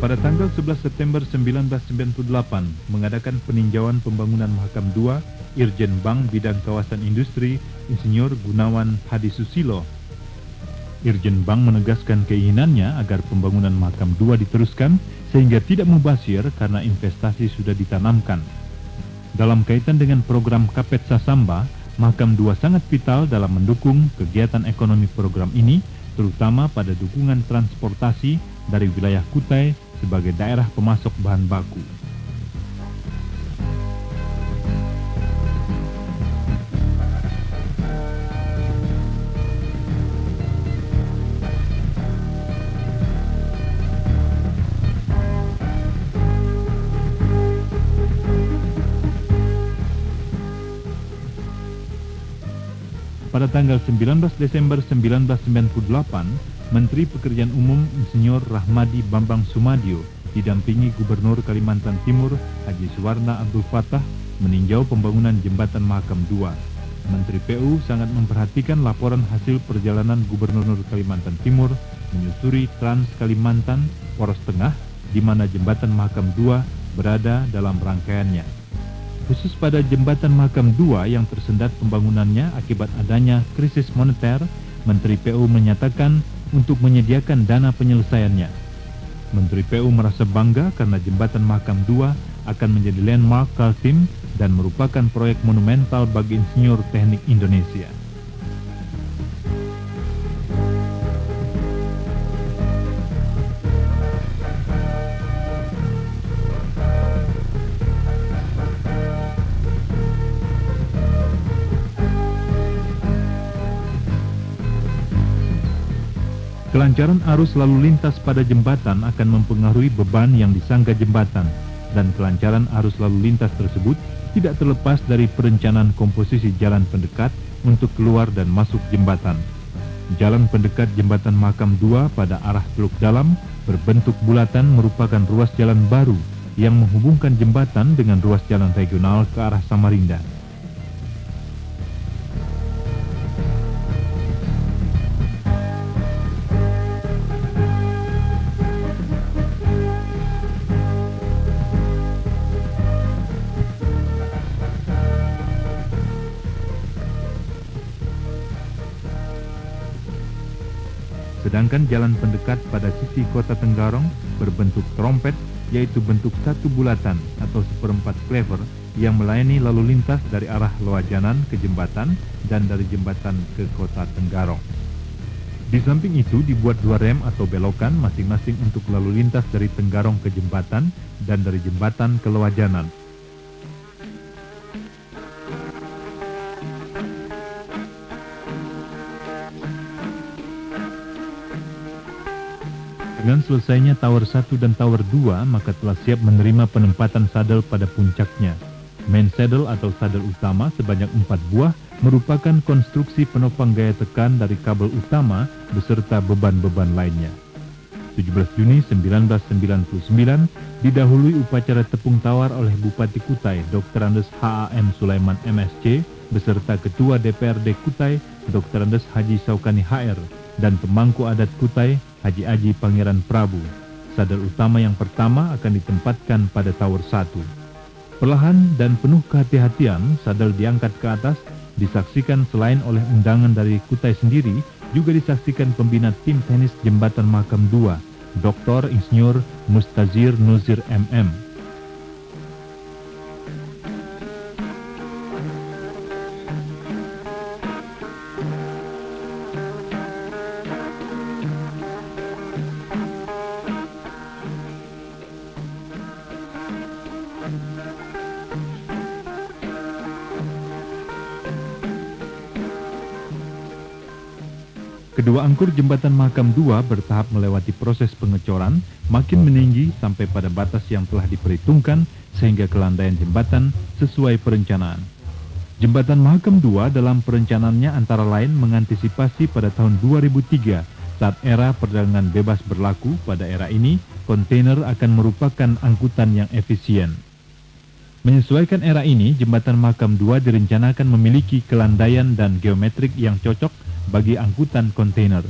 Pada tanggal 11 September 1998 mengadakan peninjauan pembangunan Mahakam 2, Irjen Bank Bidang Kawasan Industri, Insinyur Gunawan Hadi Susilo. Irjen Bank menegaskan keinginannya agar pembangunan Mahakam 2 diteruskan sehingga tidak mubazir karena investasi sudah ditanamkan. Dalam kaitan dengan program Kapet Sasamba, Mahakam 2 sangat vital dalam mendukung kegiatan ekonomi program ini, terutama pada dukungan transportasi dari wilayah Kutai sebagai daerah pemasok bahan baku. Pada tanggal 19 Desember 1998, Menteri Pekerjaan Umum Insinyur Rahmadi Bambang Sumadio didampingi Gubernur Kalimantan Timur Haji Suwarna Abdul Fattah meninjau pembangunan jembatan Mahakam 2. Menteri PU sangat memperhatikan laporan hasil perjalanan Gubernur Kalimantan Timur menyusuri Trans Kalimantan Poros Tengah, di mana jembatan Mahakam 2 berada dalam rangkaiannya. Khusus pada jembatan Mahakam 2 yang tersendat pembangunannya akibat adanya krisis moneter, Menteri PU menyatakan untuk menyediakan dana penyelesaiannya. Menteri PU merasa bangga karena jembatan Mahakam 2 akan menjadi landmark Kaltim dan merupakan proyek monumental bagi insinyur teknik Indonesia. Kelancaran arus lalu lintas pada jembatan akan mempengaruhi beban yang disangga jembatan, dan kelancaran arus lalu lintas tersebut tidak terlepas dari perencanaan komposisi jalan pendekat untuk keluar dan masuk jembatan. Jalan pendekat jembatan Mahakam 2 pada arah Teluk Dalam berbentuk bulatan merupakan ruas jalan baru yang menghubungkan jembatan dengan ruas jalan regional ke arah Samarinda. Sedangkan jalan pendekat pada sisi kota Tenggarong berbentuk trompet, yaitu bentuk satu bulatan atau seperempat clever yang melayani lalu lintas dari arah Loajanan ke jembatan dan dari jembatan ke kota Tenggarong. Di samping itu dibuat dua rem atau belokan masing-masing untuk lalu lintas dari Tenggarong ke jembatan dan dari jembatan ke Loajanan. Dengan selesainya Tower 1 dan Tower 2, maka telah siap menerima penempatan sadel pada puncaknya. Main saddle atau sadel utama sebanyak 4 buah merupakan konstruksi penopang gaya tekan dari kabel utama beserta beban-beban lainnya. 17 Juni 1999 didahului upacara tepung tawar oleh Bupati Kutai Dr. Andes H.A.M. Sulaiman MSC beserta Ketua DPRD Kutai Dr. Andes Haji Saukani HR dan pemangku adat Kutai Haji Aji Pangeran Prabu. Sadel utama yang pertama akan ditempatkan pada Tower 1. Perlahan dan penuh kehati-hatian, sadel diangkat ke atas, disaksikan selain oleh undangan dari Kutai sendiri, juga disaksikan pembina tim tenis jembatan Mahakam 2, Dr. Insinyur Mustazir Nuzir MM. Kedua angkur jembatan Mahakam 2 bertahap melewati proses pengecoran, makin meninggi sampai pada batas yang telah diperhitungkan sehingga kelandaian jembatan sesuai perencanaan. Jembatan Mahakam 2 dalam perencanaannya antara lain mengantisipasi pada tahun 2003 saat era perdagangan bebas berlaku. Pada era ini, kontainer akan merupakan angkutan yang efisien. Menyesuaikan era ini, jembatan Mahakam 2 direncanakan memiliki kelandaian dan geometrik yang cocok bagi angkutan kontainer.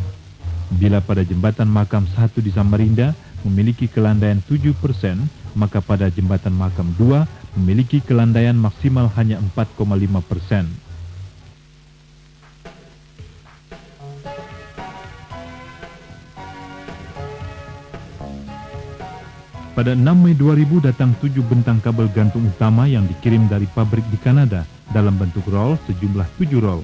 Bila pada jembatan Mahakam 1 di Samarinda memiliki kelandaian 7%, maka pada jembatan Makam 2 memiliki kelandaian maksimal hanya 4,5%. Pada 6 Mei 2000 datang 7 bentang kabel gantung utama yang dikirim dari pabrik di Kanada dalam bentuk roll sejumlah 7 roll.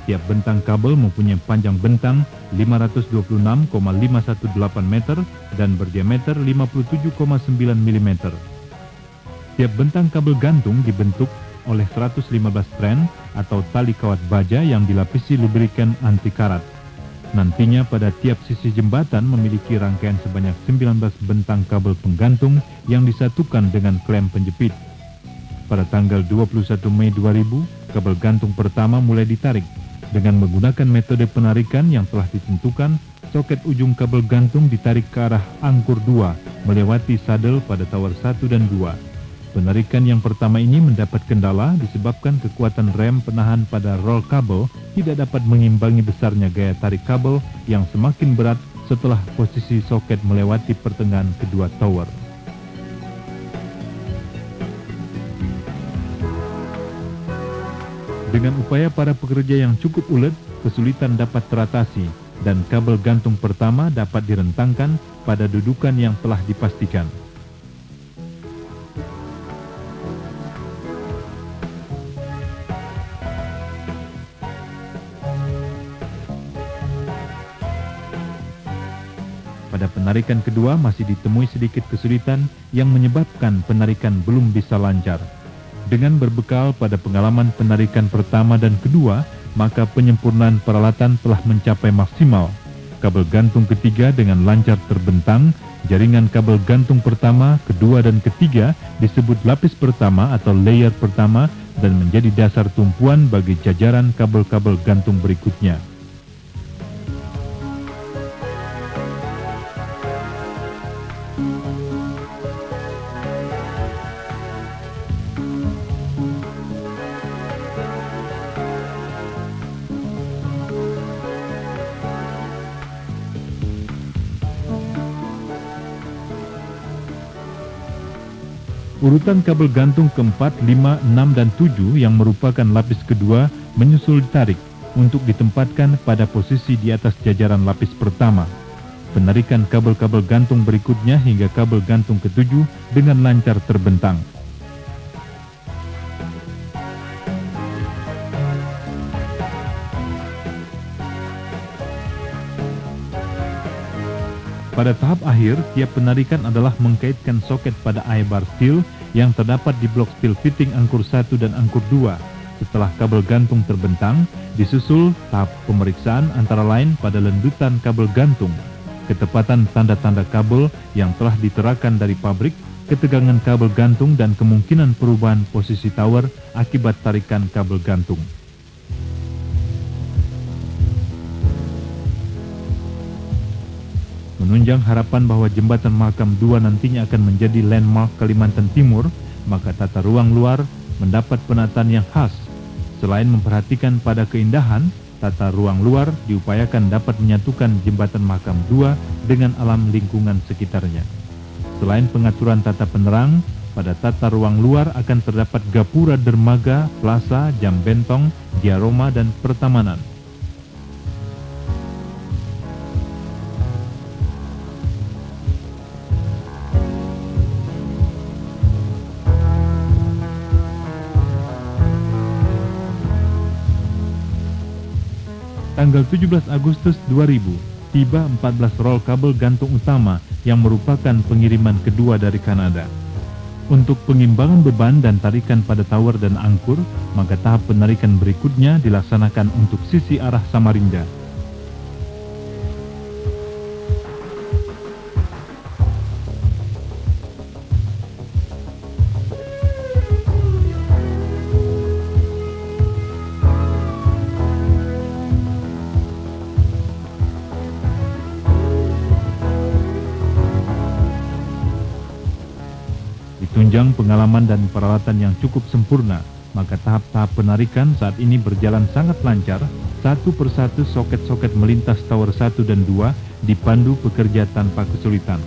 Tiap bentang kabel mempunyai panjang bentang 526,518 meter dan berdiameter 57,9 mm. Tiap bentang kabel gantung dibentuk oleh 115 strand atau tali kawat baja yang dilapisi lubrikan anti karat. Nantinya pada tiap sisi jembatan memiliki rangkaian sebanyak 19 bentang kabel penggantung yang disatukan dengan klem penjepit. Pada tanggal 21 Mei 2000, kabel gantung pertama mulai ditarik. Dengan menggunakan metode penarikan yang telah ditentukan, soket ujung kabel gantung ditarik ke arah angkur 2 melewati sadel pada tower 1 dan 2. Penarikan yang pertama ini mendapat kendala disebabkan kekuatan rem penahan pada roll kabel tidak dapat mengimbangi besarnya gaya tarik kabel yang semakin berat setelah posisi soket melewati pertengahan kedua tower. Dengan upaya para pekerja yang cukup ulet, kesulitan dapat teratasi dan kabel gantung pertama dapat direntangkan pada dudukan yang telah dipastikan. Pada penarikan kedua masih ditemui sedikit kesulitan yang menyebabkan penarikan belum bisa lancar. Dengan berbekal pada pengalaman penarikan pertama dan kedua, maka penyempurnaan peralatan telah mencapai maksimal. Kabel gantung ketiga dengan lancar terbentang, jaringan kabel gantung pertama, kedua dan ketiga disebut lapis pertama atau layer pertama dan menjadi dasar tumpuan bagi jajaran kabel-kabel gantung berikutnya. Urutan kabel gantung keempat, 5, 6, dan 7 yang merupakan lapis kedua menyusul ditarik untuk ditempatkan pada posisi di atas jajaran lapis pertama. Penarikan kabel-kabel gantung berikutnya hingga kabel gantung ke-7 dengan lancar terbentang. Pada tahap akhir, tiap penarikan adalah mengkaitkan soket pada I-bar steel yang terdapat di blok steel fitting angkur 1 dan angkur 2. Setelah kabel gantung terbentang, disusul tahap pemeriksaan antara lain pada lendutan kabel gantung, ketepatan tanda-tanda kabel yang telah diterakan dari pabrik, ketegangan kabel gantung, dan kemungkinan perubahan posisi tower akibat tarikan kabel gantung. Menunjang harapan bahwa jembatan Makam 2 nantinya akan menjadi landmark Kalimantan Timur, maka tata ruang luar mendapat penataan yang khas. Selain memperhatikan pada keindahan, tata ruang luar diupayakan dapat menyatukan jembatan Makam 2 dengan alam lingkungan sekitarnya. Selain pengaturan tata penerang, pada tata ruang luar akan terdapat gapura dermaga, plaza, jam bentong, diaroma, dan pertamanan. Tanggal 17 Agustus 2000, tiba 14 roll kabel gantung utama yang merupakan pengiriman kedua dari Kanada. Untuk pengimbangan beban dan tarikan pada tower dan angkur, maka tahap penarikan berikutnya dilaksanakan untuk sisi arah Samarinda. Ditunjang pengalaman dan peralatan yang cukup sempurna, maka tahap-tahap penarikan saat ini berjalan sangat lancar. Satu persatu soket-soket melintas tower 1 dan 2 dipandu pekerja tanpa kesulitan.